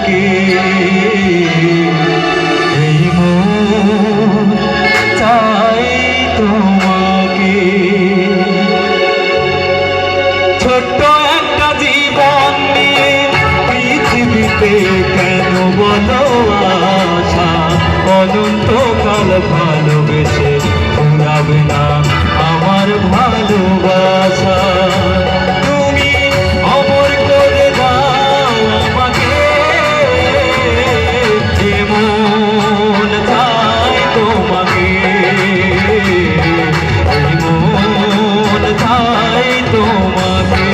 তোমাকে এই মন চাই তোমাকে। ছোট্ট একটা জীবন নিয়ে পৃথিবীতে কেন বলো আশা, অনন্তকাল ভালোবেসে ফুরাবে না আমার ভালোবাসা। তুমি অমর করে দাও আমাকে, মন চাই তোমাকে, মন চাই তোমাকে।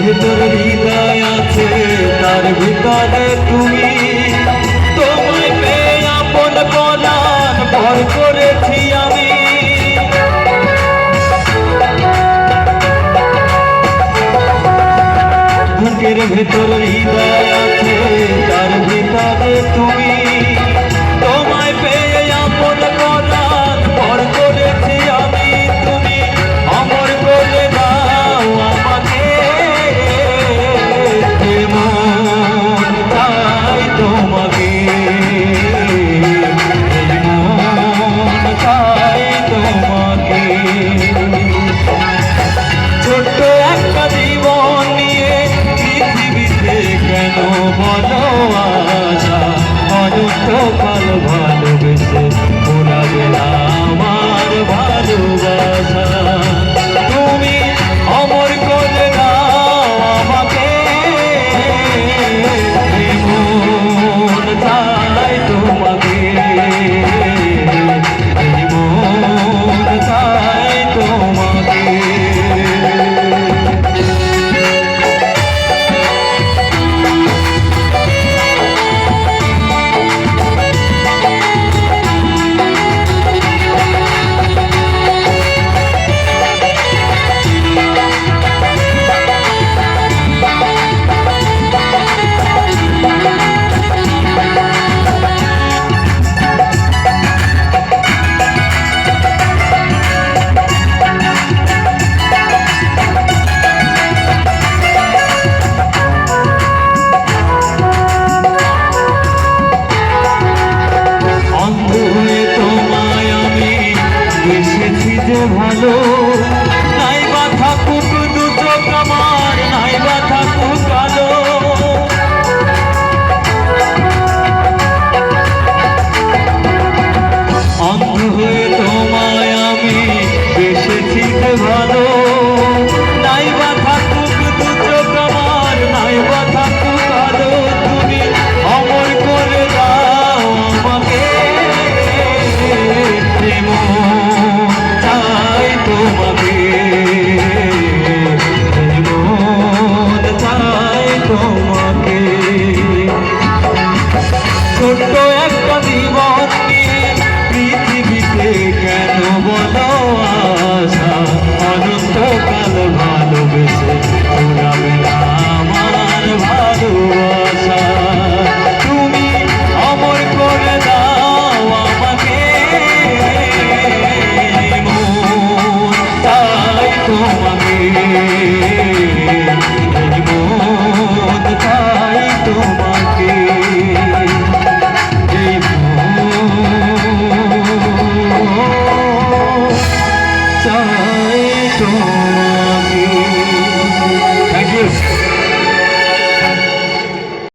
ভিতর হৃদয় আছে, তার ভিতরে তুমি, তোমায় পেয়ে আপন বলার ভর করেছি আমি। বুকের ভেতর হৃদয় আছে, তার ভিতরে তুমি, তোমায় পেয়ে আপন বলার ভর করেছি আমি। তুমি অমর করে দাও আমাকে, মন চাই তোমাকে, মন চাই তোমাকে। ছোট্ট একটা জীবন নিয়ে পৃথিবীতে কেন বলো আশা, অনন্তকাল ভালোবেসে ফুরাবে না আমার ভালোবাসা। তুমি অমর করে দাও আমাকে, মন চাই তোমাকে, মন চাই তোমাকে। ভালো নাই বা থাকুক দু চোখ আমার, নাই বা থাকুক কালো, অন্ধ হয়ে তোমায় আমি বেসেছি যে ভালো। নাই বা থাকুক দু চোখ আমার, নাই বা থাকুক কালো, তুমি অমর করে দাও আমাকে, তোমাকে, মন চাই তোমাকে। ছোট্ট একটা জীবন